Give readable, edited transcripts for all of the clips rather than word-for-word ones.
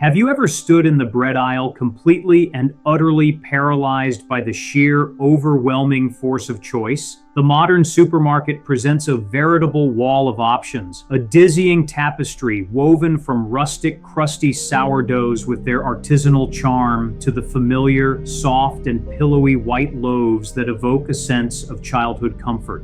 Have you ever stood in the bread aisle completely and utterly paralyzed by the sheer, overwhelming force of choice? The modern supermarket presents a veritable wall of options, a dizzying tapestry woven from rustic, crusty sourdoughs with their artisanal charm to the familiar, soft, and pillowy white loaves that evoke a sense of childhood comfort.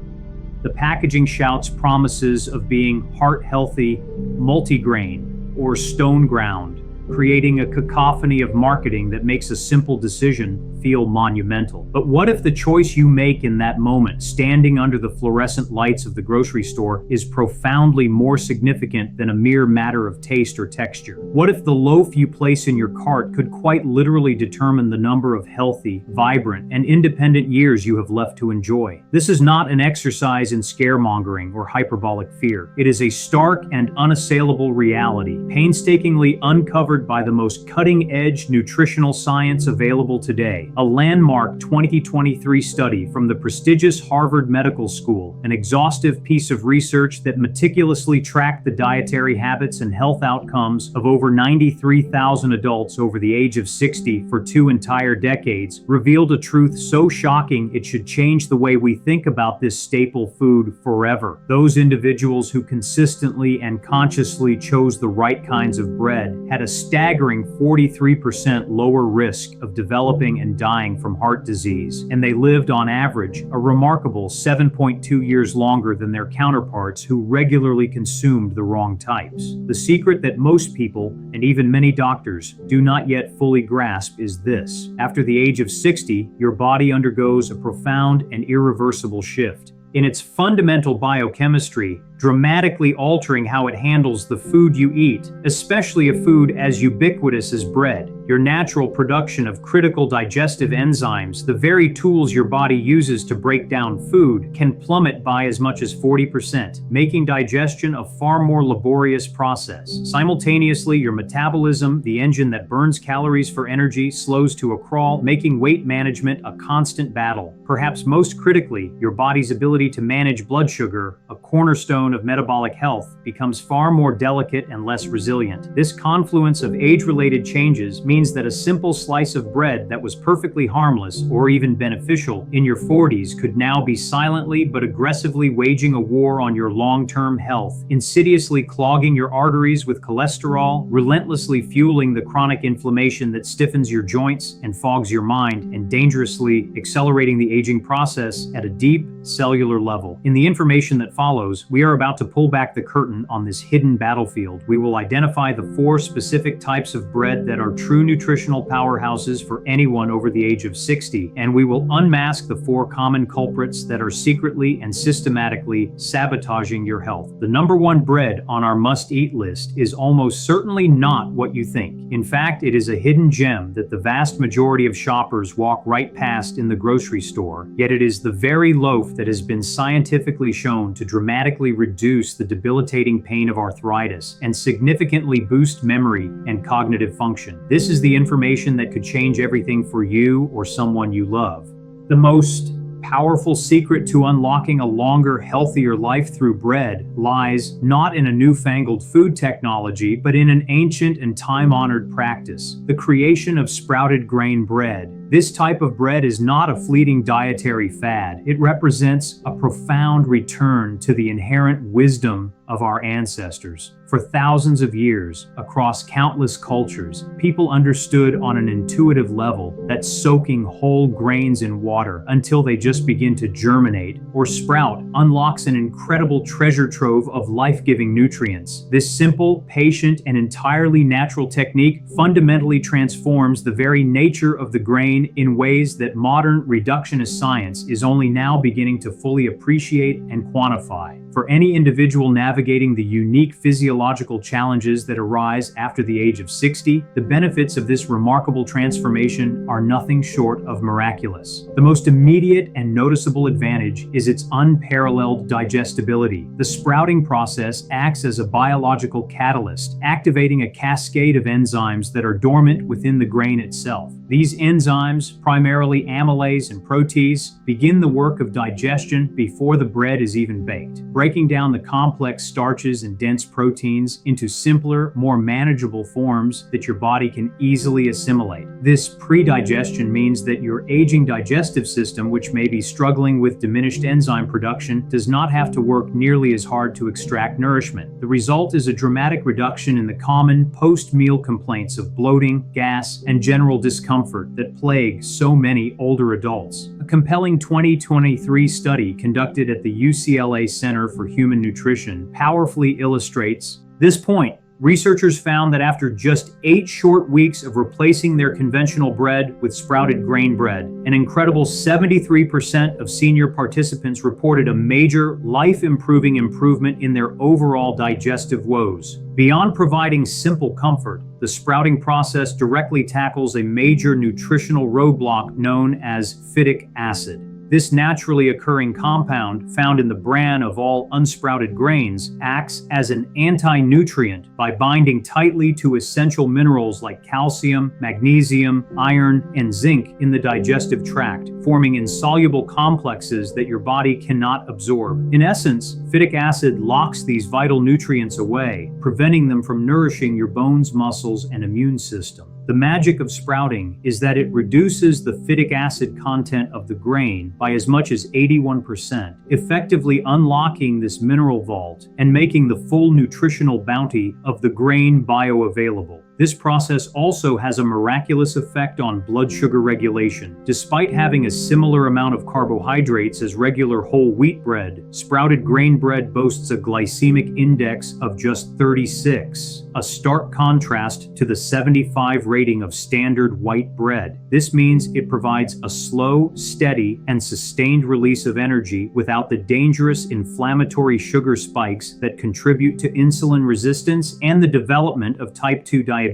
The packaging shouts promises of being heart-healthy, multigrain, or stone ground, creating a cacophony of marketing that makes a simple decision feel monumental. But what if the choice you make in that moment, standing under the fluorescent lights of the grocery store, is profoundly more significant than a mere matter of taste or texture? What if the loaf you place in your cart could quite literally determine the number of healthy, vibrant, and independent years you have left to enjoy? This is not an exercise in scaremongering or hyperbolic fear. It is a stark and unassailable reality, painstakingly uncovered by the most cutting-edge nutritional science available today. A landmark 2023 study from the prestigious Harvard Medical School, an exhaustive piece of research that meticulously tracked the dietary habits and health outcomes of over 93,000 adults over the age of 60 for 2 entire decades, revealed a truth so shocking it should change the way we think about this staple food forever. Those individuals who consistently and consciously chose the right kinds of bread had a staggering 43% lower risk of developing and dying from heart disease, and they lived on average a remarkable 7.2 years longer than their counterparts who regularly consumed the wrong types. The secret that most people, and even many doctors, do not yet fully grasp is this: after the age of 60, your body undergoes a profound and irreversible shift in its fundamental biochemistry, dramatically altering how it handles the food you eat, especially a food as ubiquitous as bread. Your natural production of critical digestive enzymes, the very tools your body uses to break down food, can plummet by as much as 40%, making digestion a far more laborious process. Simultaneously, your metabolism, the engine that burns calories for energy, slows to a crawl, making weight management a constant battle. Perhaps most critically, your body's ability to manage blood sugar, a cornerstone of metabolic health, becomes far more delicate and less resilient. This confluence of age-related changes means that a simple slice of bread that was perfectly harmless or even beneficial in your 40s could now be silently but aggressively waging a war on your long-term health, insidiously clogging your arteries with cholesterol, relentlessly fueling the chronic inflammation that stiffens your joints and fogs your mind, and dangerously accelerating the aging process at a deep cellular level. In the information that follows, we are about to pull back the curtain on this hidden battlefield. We will identify the 4 specific types of bread that are true nutritional powerhouses for anyone over the age of 60, and we will unmask the 4 common culprits that are secretly and systematically sabotaging your health. The number 1 bread on our must-eat list is almost certainly not what you think. In fact, it is a hidden gem that the vast majority of shoppers walk right past in the grocery store, yet it is the very loaf that has been scientifically shown to dramatically reduce the debilitating pain of arthritis and significantly boost memory and cognitive function. This is the information that could change everything for you or someone you love. The most powerful secret to unlocking a longer, healthier life through bread lies not in a newfangled food technology, but in an ancient and time-honored practice: the creation of sprouted grain bread. This type of bread is not a fleeting dietary fad. It represents a profound return to the inherent wisdom of our ancestors. For thousands of years, across countless cultures, people understood on an intuitive level that soaking whole grains in water until they just begin to germinate or sprout unlocks an incredible treasure trove of life-giving nutrients. This simple, patient, and entirely natural technique fundamentally transforms the very nature of the grain in ways that modern reductionist science is only now beginning to fully appreciate and quantify. For any individual navigating the unique physiological challenges that arise after the age of 60, the benefits of this remarkable transformation are nothing short of miraculous. The most immediate and noticeable advantage is its unparalleled digestibility. The sprouting process acts as a biological catalyst, activating a cascade of enzymes that are dormant within the grain itself. These enzymes, primarily amylase and protease, begin the work of digestion before the bread is even baked, breaking down the complex starches and dense proteins proteins into simpler, more manageable forms that your body can easily assimilate. This pre-digestion means that your aging digestive system, which may be struggling with diminished enzyme production, does not have to work nearly as hard to extract nourishment. The result is a dramatic reduction in the common post-meal complaints of bloating, gas, and general discomfort that plague so many older adults. A compelling 2023 study conducted at the UCLA Center for Human Nutrition powerfully illustrates this point. Researchers found that after just 8 short weeks of replacing their conventional bread with sprouted grain bread, an incredible 73% of senior participants reported a major, life-improving improvement in their overall digestive woes. Beyond providing simple comfort, the sprouting process directly tackles a major nutritional roadblock known as phytic acid. This naturally occurring compound, found in the bran of all unsprouted grains, acts as an anti-nutrient by binding tightly to essential minerals like calcium, magnesium, iron, and zinc in the digestive tract, forming insoluble complexes that your body cannot absorb. In essence, phytic acid locks these vital nutrients away, preventing them from nourishing your bones, muscles, and immune system. The magic of sprouting is that it reduces the phytic acid content of the grain by as much as 81%, effectively unlocking this mineral vault and making the full nutritional bounty of the grain bioavailable. This process also has a miraculous effect on blood sugar regulation. Despite having a similar amount of carbohydrates as regular whole wheat bread, sprouted grain bread boasts a glycemic index of just 36, a stark contrast to the 75 rating of standard white bread. This means it provides a slow, steady, and sustained release of energy without the dangerous inflammatory sugar spikes that contribute to insulin resistance and the development of type 2 diabetes.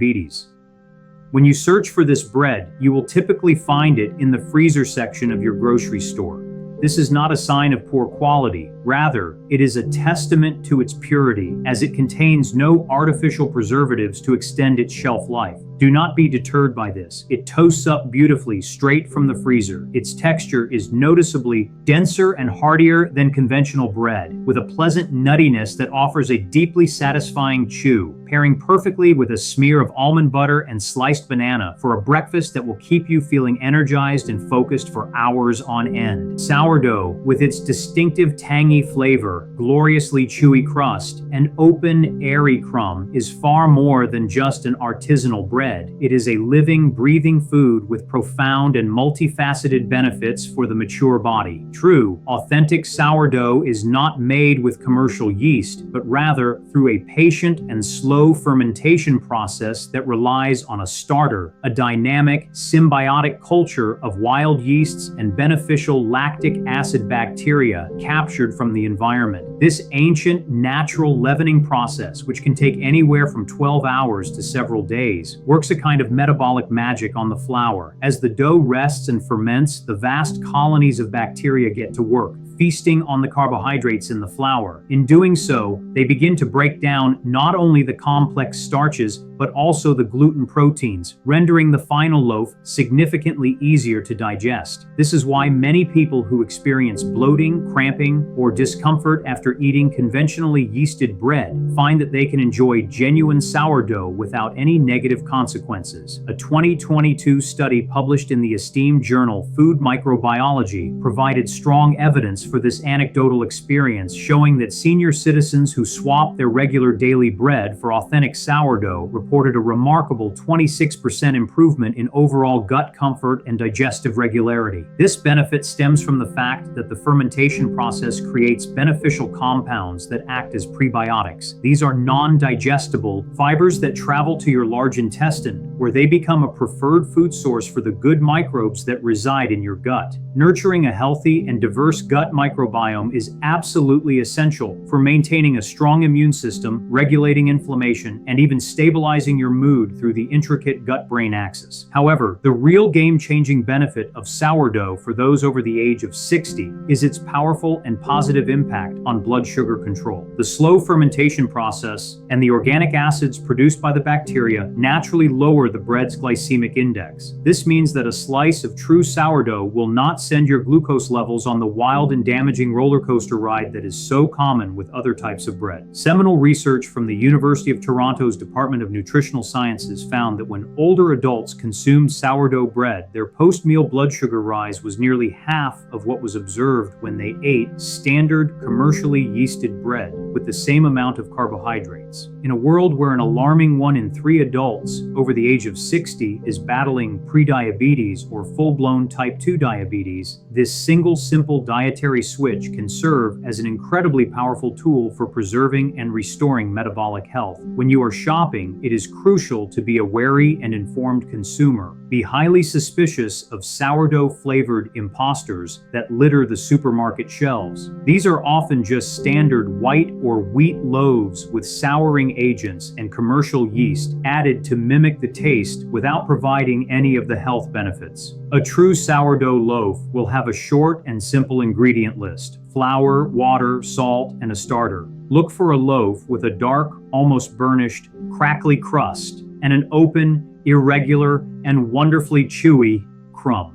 When you search for this bread, you will typically find it in the freezer section of your grocery store. This is not a sign of poor quality. Rather, it is a testament to its purity, as it contains no artificial preservatives to extend its shelf life. Do not be deterred by this. It toasts up beautifully straight from the freezer. Its texture is noticeably denser and heartier than conventional bread, with a pleasant nuttiness that offers a deeply satisfying chew, pairing perfectly with a smear of almond butter and sliced banana for a breakfast that will keep you feeling energized and focused for hours on end. Sourdough, with its distinctive tangy flavor, gloriously chewy crust, and open, airy crumb, is far more than just an artisanal bread. It is a living, breathing food with profound and multifaceted benefits for the mature body. True, authentic sourdough is not made with commercial yeast, but rather through a patient and slow fermentation process that relies on a starter, a dynamic, symbiotic culture of wild yeasts and beneficial lactic acid bacteria captured from the environment. This ancient, natural leavening process, which can take anywhere from 12 hours to several days, works a kind of metabolic magic on the flour. As the dough rests and ferments, the vast colonies of bacteria get to work, feasting on the carbohydrates in the flour. In doing so, they begin to break down not only the complex starches, but also the gluten proteins, rendering the final loaf significantly easier to digest. This is why many people who experience bloating, cramping, or discomfort after eating conventionally yeasted bread find that they can enjoy genuine sourdough without any negative consequences. A 2022 study published in the esteemed journal Food Microbiology provided strong evidence for this anecdotal experience, showing that senior citizens who swapped their regular daily bread for authentic sourdough reported a remarkable 26% improvement in overall gut comfort and digestive regularity. This benefit stems from the fact that the fermentation process creates beneficial compounds that act as prebiotics. These are non-digestible fibers that travel to your large intestine, where they become a preferred food source for the good microbes that reside in your gut. Nurturing a healthy and diverse gut microbiome is absolutely essential for maintaining a strong immune system, regulating inflammation, and even stabilizing your mood through the intricate gut-brain axis. However, the real game-changing benefit of sourdough for those over the age of 60 is its powerful and positive impact on blood sugar control. The slow fermentation process and the organic acids produced by the bacteria naturally lower lower the bread's glycemic index. This means that a slice of true sourdough will not send your glucose levels on the wild and damaging roller coaster ride that is so common with other types of bread. Seminal research from the University of Toronto's Department of Nutritional Sciences found that when older adults consumed sourdough bread, their post-meal blood sugar rise was nearly half of what was observed when they ate standard, commercially yeasted bread with the same amount of carbohydrates. In a world where an alarming 1 in 3 adults over the age of 60 is battling prediabetes or full-blown type 2 diabetes, this single simple dietary switch can serve as an incredibly powerful tool for preserving and restoring metabolic health. When you are shopping, it is crucial to be a wary and informed consumer. Be highly suspicious of sourdough-flavored imposters that litter the supermarket shelves. These are often just standard white or wheat loaves with souring agents and commercial yeast added to mimic the taste without providing any of the health benefits. A true sourdough loaf will have a short and simple ingredient list: flour, water, salt, and a starter. Look for a loaf with a dark, almost burnished, crackly crust and an open, irregular, and wonderfully chewy crumb.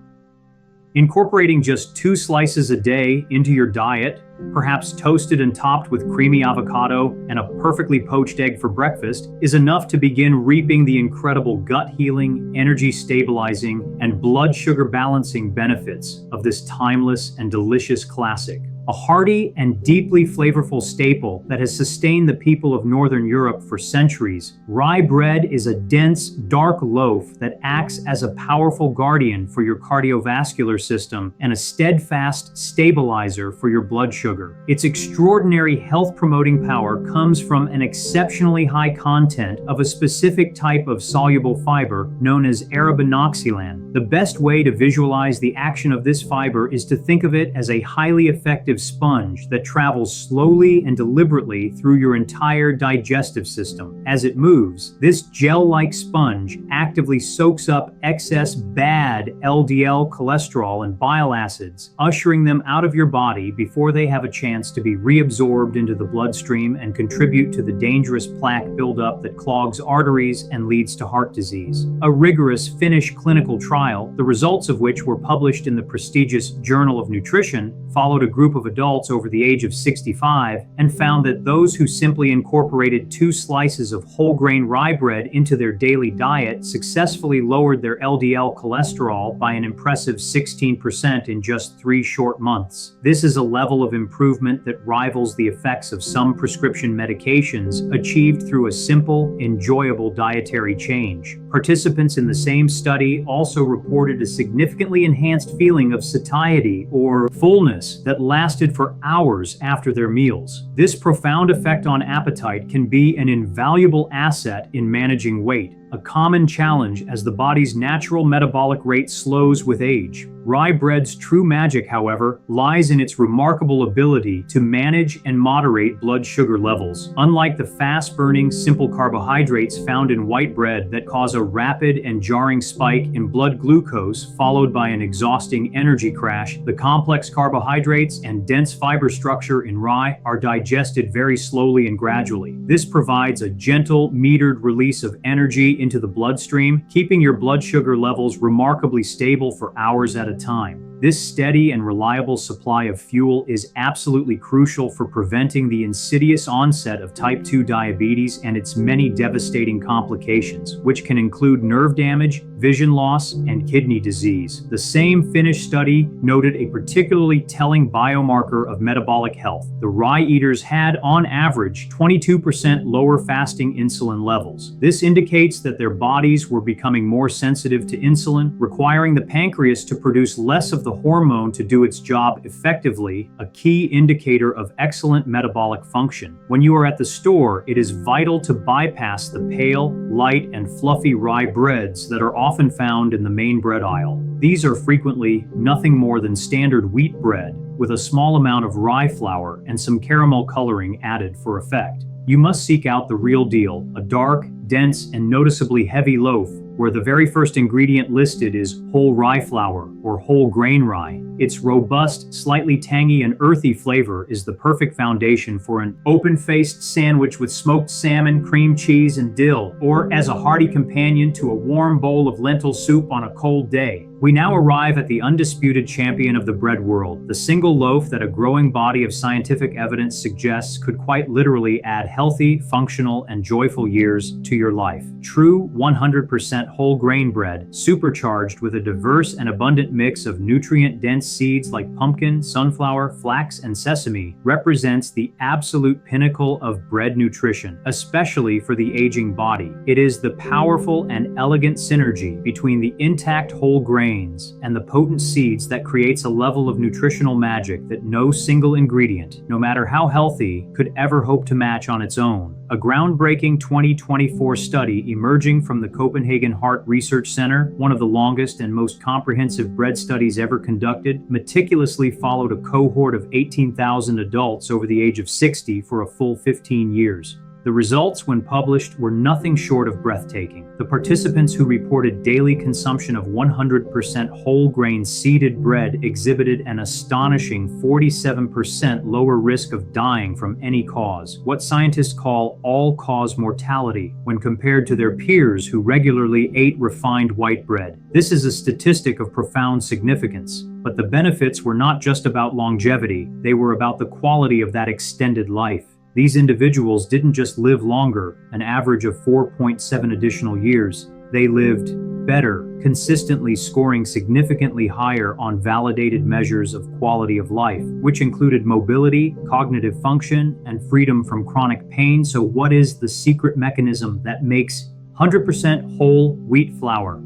Incorporating just 2 slices a day into your diet, perhaps toasted and topped with creamy avocado and a perfectly poached egg for breakfast, is enough to begin reaping the incredible gut healing, energy stabilizing, and blood sugar balancing benefits of this timeless and delicious classic. A hearty and deeply flavorful staple that has sustained the people of Northern Europe for centuries, rye bread is a dense, dark loaf that acts as a powerful guardian for your cardiovascular system and a steadfast stabilizer for your blood sugar. Its extraordinary health-promoting power comes from an exceptionally high content of a specific type of soluble fiber known as arabinoxylan. The best way to visualize the action of this fiber is to think of it as a highly effective sponge that travels slowly and deliberately through your entire digestive system. As it moves, this gel-like sponge actively soaks up excess bad LDL cholesterol and bile acids, ushering them out of your body before they have a chance to be reabsorbed into the bloodstream and contribute to the dangerous plaque buildup that clogs arteries and leads to heart disease. A rigorous Finnish clinical trial, the results of which were published in the prestigious Journal of Nutrition, followed a group of adults over the age of 65 and found that those who simply incorporated 2 slices of whole grain rye bread into their daily diet successfully lowered their LDL cholesterol by an impressive 16% in just 3 short months. This is a level of improvement that rivals the effects of some prescription medications achieved through a simple, enjoyable dietary change. Participants in the same study also reported a significantly enhanced feeling of satiety or fullness that lasted for hours after their meals. This profound effect on appetite can be an invaluable asset in managing weight, a common challenge as the body's natural metabolic rate slows with age. Rye bread's true magic, however, lies in its remarkable ability to manage and moderate blood sugar levels. Unlike the fast-burning, simple carbohydrates found in white bread that cause a rapid and jarring spike in blood glucose followed by an exhausting energy crash, the complex carbohydrates and dense fiber structure in rye are digested very slowly and gradually. This provides a gentle, metered release of energy into the bloodstream, keeping your blood sugar levels remarkably stable for hours at a time. This steady and reliable supply of fuel is absolutely crucial for preventing the insidious onset of type 2 diabetes and its many devastating complications, which can include nerve damage, vision loss, and kidney disease. The same Finnish study noted a particularly telling biomarker of metabolic health. The rye eaters had, on average, 22% lower fasting insulin levels. This indicates that their bodies were becoming more sensitive to insulin, requiring the pancreas to produce less of the hormone to do its job effectively, a key indicator of excellent metabolic function. When you are at the store, it is vital to bypass the pale, light, and fluffy rye breads that are often found in the main bread aisle. These are frequently nothing more than standard wheat bread, with a small amount of rye flour and some caramel coloring added for effect. You must seek out the real deal, a dark, dense, and noticeably heavy loaf where the very first ingredient listed is whole rye flour or whole grain rye. Its robust, slightly tangy and earthy flavor is the perfect foundation for an open-faced sandwich with smoked salmon, cream cheese, and dill, or as a hearty companion to a warm bowl of lentil soup on a cold day. We now arrive at the undisputed champion of the bread world, the single loaf that a growing body of scientific evidence suggests could quite literally add healthy, functional, and joyful years to your life. True 100% whole grain bread, supercharged with a diverse and abundant mix of nutrient-dense seeds like pumpkin, sunflower, flax, and sesame, represents the absolute pinnacle of bread nutrition, especially for the aging body. It is the powerful and elegant synergy between the intact whole grain and the potent seeds that creates a level of nutritional magic that no single ingredient, no matter how healthy, could ever hope to match on its own. A groundbreaking 2024 study emerging from the Copenhagen Heart Research Center, one of the longest and most comprehensive bread studies ever conducted, meticulously followed a cohort of 18,000 adults over the age of 60 for a full 15 years. The results, when published, were nothing short of breathtaking. The participants who reported daily consumption of 100% whole grain seeded bread exhibited an astonishing 47% lower risk of dying from any cause, what scientists call all-cause mortality, when compared to their peers who regularly ate refined white bread. This is a statistic of profound significance. But the benefits were not just about longevity, they were about the quality of that extended life. These individuals didn't just live longer, an average of 4.7 additional years. They lived better, consistently scoring significantly higher on validated measures of quality of life, which included mobility, cognitive function, and freedom from chronic pain. So what is the secret mechanism that makes 100% whole wheat flour?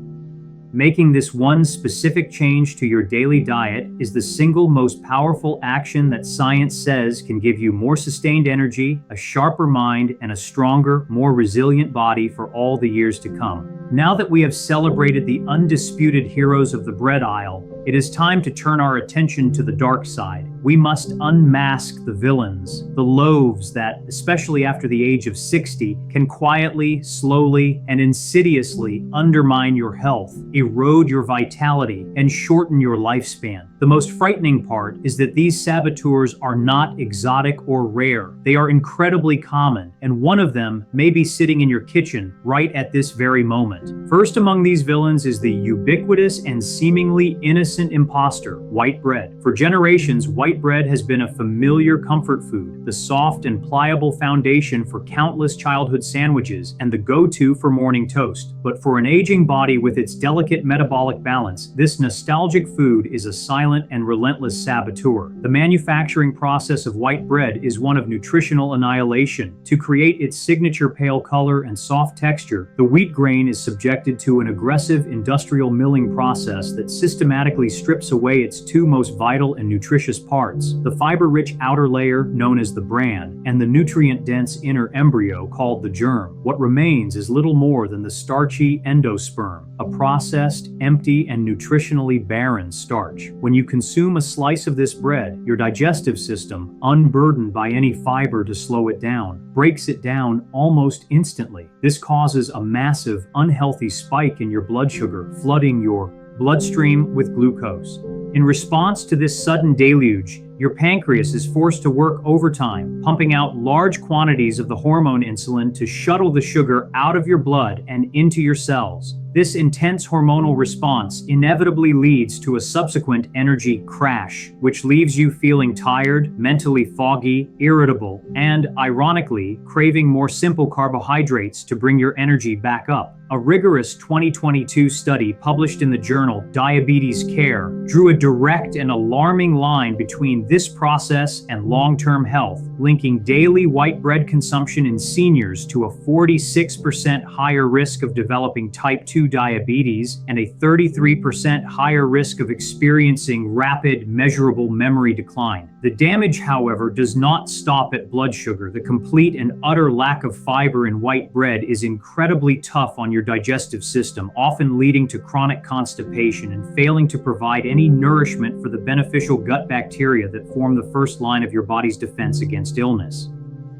Making this one specific change to your daily diet is the single most powerful action that science says can give you more sustained energy, a sharper mind, and a stronger, more resilient body for all the years to come. Now that we have celebrated the undisputed heroes of the bread aisle, it is time to turn our attention to the dark side. We must unmask the villains, the loaves that, especially after the age of 60, can quietly, slowly, and insidiously undermine your health, erode your vitality, and shorten your lifespan. The most frightening part is that these saboteurs are not exotic or rare. They are incredibly common, and one of them may be sitting in your kitchen right at this very moment. First among these villains is the ubiquitous and seemingly innocent imposter, white bread. For generations, white bread has been a familiar comfort food, the soft and pliable foundation for countless childhood sandwiches, and the go-to for morning toast. But for an aging body with its delicate metabolic balance, this nostalgic food is a silent and relentless saboteur. The manufacturing process of white bread is one of nutritional annihilation. To create its signature pale color and soft texture, the wheat grain is subjected to an aggressive industrial milling process that systematically strips away its two most vital and nutritious parts, the fiber-rich outer layer known as the bran, and the nutrient-dense inner embryo called the germ. What remains is little more than the starchy endosperm, a processed, empty, and nutritionally barren starch. When you consume a slice of this bread, your digestive system, unburdened by any fiber to slow it down, breaks it down almost instantly. This causes a massive, unhealthy spike in your blood sugar, flooding your bloodstream with glucose. In response to this sudden deluge, your pancreas is forced to work overtime, pumping out large quantities of the hormone insulin to shuttle the sugar out of your blood and into your cells. This intense hormonal response inevitably leads to a subsequent energy crash, which leaves you feeling tired, mentally foggy, irritable, and, ironically, craving more simple carbohydrates to bring your energy back up. A rigorous 2022 study published in the journal Diabetes Care drew a direct and alarming line between this process and long-term health, linking daily white bread consumption in seniors to a 46% higher risk of developing type 2 diabetes and a 33% higher risk of experiencing rapid, measurable memory decline. The damage, however, does not stop at blood sugar. The complete and utter lack of fiber in white bread is incredibly tough on your digestive system, often leading to chronic constipation and failing to provide any nourishment for the beneficial gut bacteria that form the first line of your body's defense against illness.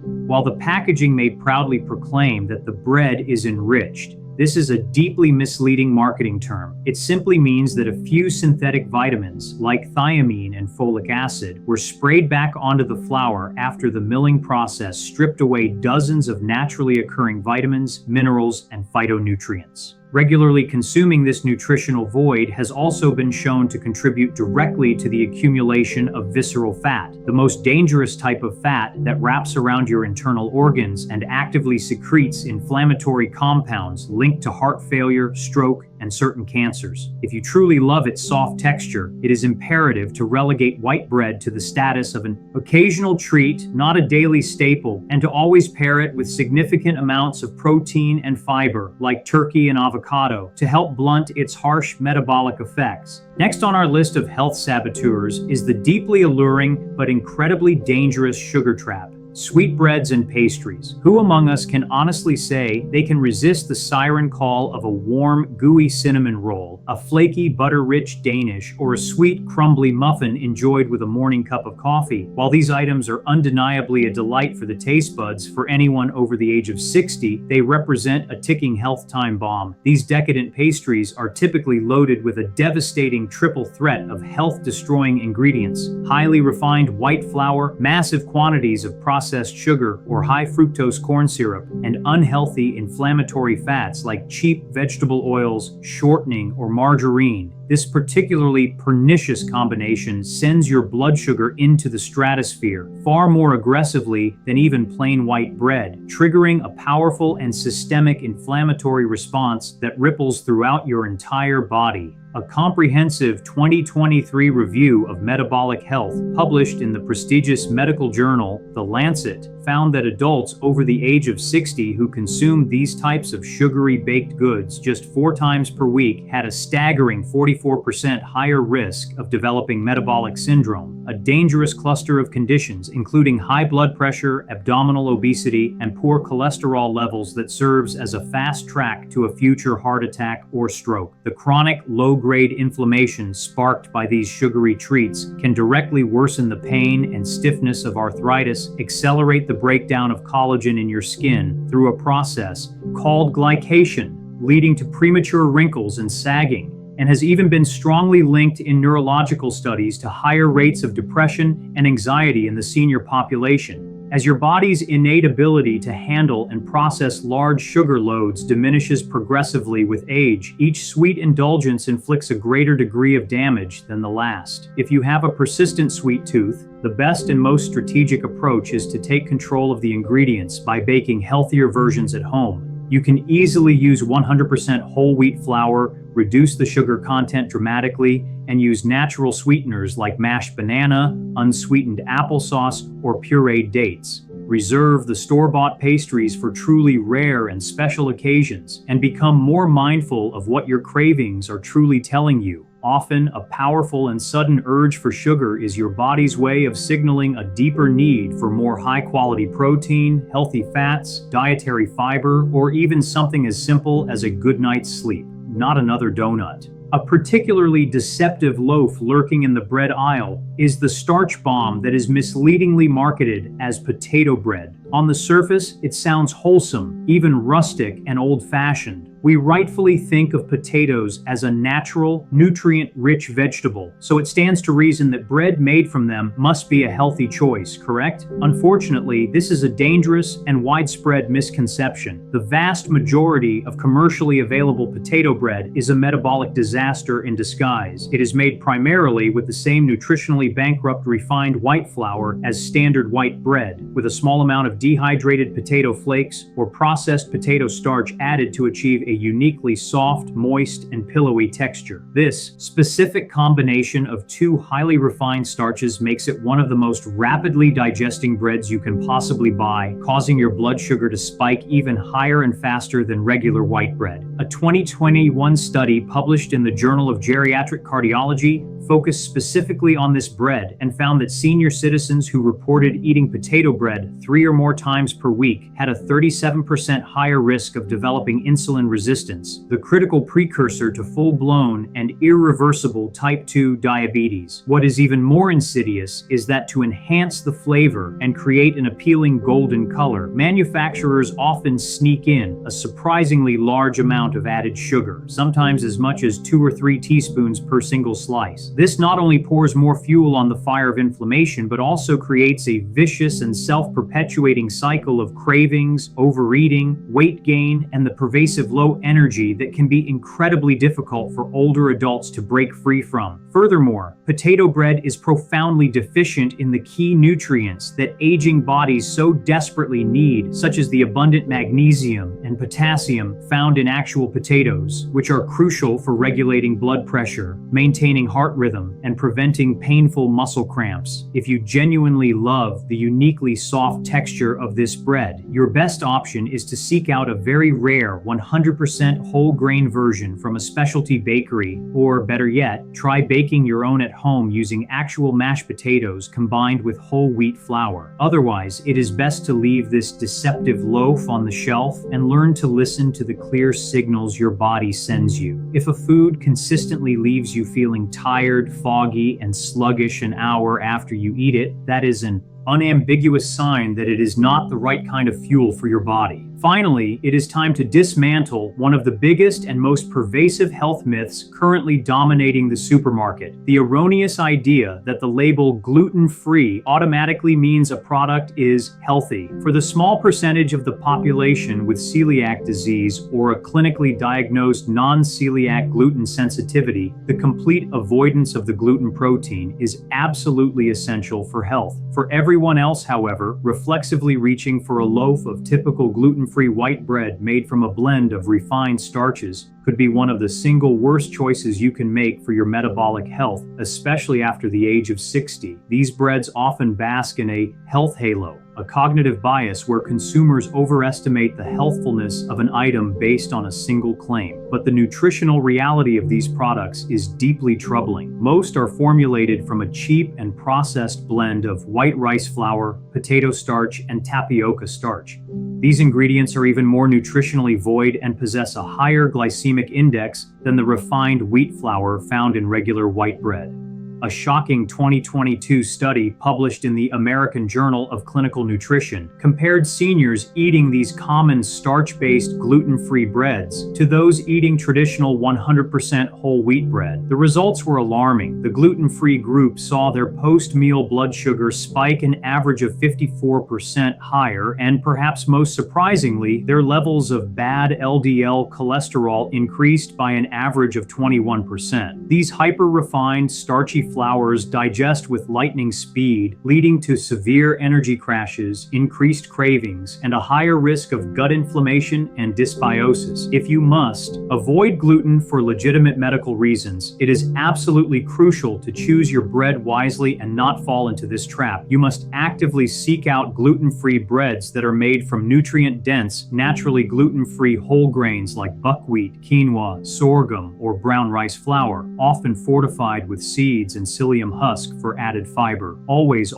While the packaging may proudly proclaim that the bread is enriched, This is a deeply misleading marketing term. It simply means that a few synthetic vitamins, like thiamine and folic acid, were sprayed back onto the flour after the milling process stripped away dozens of naturally occurring vitamins, minerals, and phytonutrients. Regularly consuming this nutritional void has also been shown to contribute directly to the accumulation of visceral fat, the most dangerous type of fat that wraps around your internal organs and actively secretes inflammatory compounds linked to heart failure, stroke, and certain cancers. If you truly love its soft texture, it is imperative to relegate white bread to the status of an occasional treat, not a daily staple, and to always pair it with significant amounts of protein and fiber, like turkey and avocado, to help blunt its harsh metabolic effects. Next on our list of health saboteurs is the deeply alluring but incredibly dangerous sugar trap. Sweetbreads and pastries. Who among us can honestly say they can resist the siren call of a warm, gooey cinnamon roll, a flaky, butter-rich Danish, or a sweet, crumbly muffin enjoyed with a morning cup of coffee? While these items are undeniably a delight for the taste buds for anyone over the age of 60, they represent a ticking health time bomb. These decadent pastries are typically loaded with a devastating triple threat of health-destroying ingredients: highly refined white flour, massive quantities of processed sugar or high fructose corn syrup, and unhealthy inflammatory fats like cheap vegetable oils, shortening, or margarine. This particularly pernicious combination sends your blood sugar into the stratosphere far more aggressively than even plain white bread, triggering a powerful and systemic inflammatory response that ripples throughout your entire body. A comprehensive 2023 review of metabolic health, published in the prestigious medical journal The Lancet, found that adults over the age of 60 who consumed these types of sugary baked goods just 4 times per week had a staggering 44% higher risk of developing metabolic syndrome, a dangerous cluster of conditions including high blood pressure, abdominal obesity, and poor cholesterol levels that serves as a fast track to a future heart attack or stroke. The chronic low-grade inflammation sparked by these sugary treats can directly worsen the pain and stiffness of arthritis, accelerate the breakdown of collagen in your skin through a process called glycation, leading to premature wrinkles and sagging, and has even been strongly linked in neurological studies to higher rates of depression and anxiety in the senior population. As your body's innate ability to handle and process large sugar loads diminishes progressively with age, each sweet indulgence inflicts a greater degree of damage than the last. If you have a persistent sweet tooth, the best and most strategic approach is to take control of the ingredients by baking healthier versions at home. You can easily use 100% whole wheat flour, reduce the sugar content dramatically, and use natural sweeteners like mashed banana, unsweetened applesauce, or pureed dates. Reserve the store-bought pastries for truly rare and special occasions, and become more mindful of what your cravings are truly telling you. Often, a powerful and sudden urge for sugar is your body's way of signaling a deeper need for more high-quality protein, healthy fats, dietary fiber, or even something as simple as a good night's sleep. Not another donut. A particularly deceptive loaf lurking in the bread aisle is the starch bomb that is misleadingly marketed as potato bread. On the surface, it sounds wholesome, even rustic and old-fashioned. We rightfully think of potatoes as a natural, nutrient-rich vegetable, so it stands to reason that bread made from them must be a healthy choice, correct? Unfortunately, this is a dangerous and widespread misconception. The vast majority of commercially available potato bread is a metabolic disaster in disguise. It is made primarily with the same nutritionally bankrupt refined white flour as standard white bread, with a small amount of dehydrated potato flakes or processed potato starch added to achieve a uniquely soft, moist, and pillowy texture. This specific combination of 2 highly refined starches makes it one of the most rapidly digesting breads you can possibly buy, causing your blood sugar to spike even higher and faster than regular white bread. A 2021 study published in the Journal of Geriatric Cardiology focused specifically on this bread and found that senior citizens who reported eating potato bread 3 or more times per week had a 37% higher risk of developing insulin resistance, the critical precursor to full-blown and irreversible type 2 diabetes. What is even more insidious is that to enhance the flavor and create an appealing golden color, manufacturers often sneak in a surprisingly large amount of added sugar, sometimes as much as 2 or 3 teaspoons per single slice. This not only pours more fuel on the fire of inflammation, but also creates a vicious and self-perpetuating cycle of cravings, overeating, weight gain, and the pervasive low energy that can be incredibly difficult for older adults to break free from. Furthermore, potato bread is profoundly deficient in the key nutrients that aging bodies so desperately need, such as the abundant magnesium and potassium found in actual potatoes, which are crucial for regulating blood pressure, maintaining heart rhythm, and preventing painful muscle cramps. If you genuinely love the uniquely soft texture of this bread, your best option is to seek out a very rare 100% whole grain version from a specialty bakery, or better yet, try baking your own at home using actual mashed potatoes combined with whole wheat flour. Otherwise, it is best to leave this deceptive loaf on the shelf and learn to listen to the clear signals your body sends you. If a food consistently leaves you feeling tired, foggy, and sluggish an hour after you eat it, that is an unambiguous sign that it is not the right kind of fuel for your body. Finally, it is time to dismantle one of the biggest and most pervasive health myths currently dominating the supermarket: the erroneous idea that the label gluten-free automatically means a product is healthy. For the small percentage of the population with celiac disease or a clinically diagnosed non-celiac gluten sensitivity, the complete avoidance of the gluten protein is absolutely essential for health. For everyone else, however, reflexively reaching for a loaf of typical gluten-free white bread made from a blend of refined starches could be one of the single worst choices you can make for your metabolic health, especially after the age of 60. These breads often bask in a health halo, a cognitive bias where consumers overestimate the healthfulness of an item based on a single claim. But the nutritional reality of these products is deeply troubling. Most are formulated from a cheap and processed blend of white rice flour, potato starch, and tapioca starch. These ingredients are even more nutritionally void and possess a higher glycemic index than the refined wheat flour found in regular white bread. A shocking 2022 study published in the American Journal of Clinical Nutrition compared seniors eating these common starch-based gluten-free breads to those eating traditional 100% whole wheat bread. The results were alarming. The gluten-free group saw their post-meal blood sugar spike an average of 54% higher, and perhaps most surprisingly, their levels of bad LDL cholesterol increased by an average of 21%. These hyper-refined, starchy flours digest with lightning speed, leading to severe energy crashes, increased cravings, and a higher risk of gut inflammation and dysbiosis. If you must avoid gluten for legitimate medical reasons, it is absolutely crucial to choose your bread wisely and not fall into this trap. You must actively seek out gluten-free breads that are made from nutrient-dense, naturally gluten-free whole grains like buckwheat, quinoa, sorghum, or brown rice flour, often fortified with seeds and psyllium husk for added fiber. Always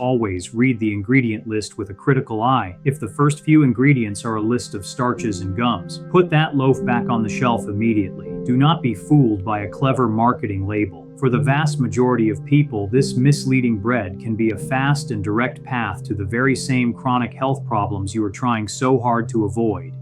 read the ingredient list with a critical eye. If the first few ingredients are a list of starches and gums, put that loaf back on the shelf immediately. Do not be fooled by a clever marketing label. For the vast majority of people, this misleading bread can be a fast and direct path to the very same chronic health problems you are trying so hard to avoid.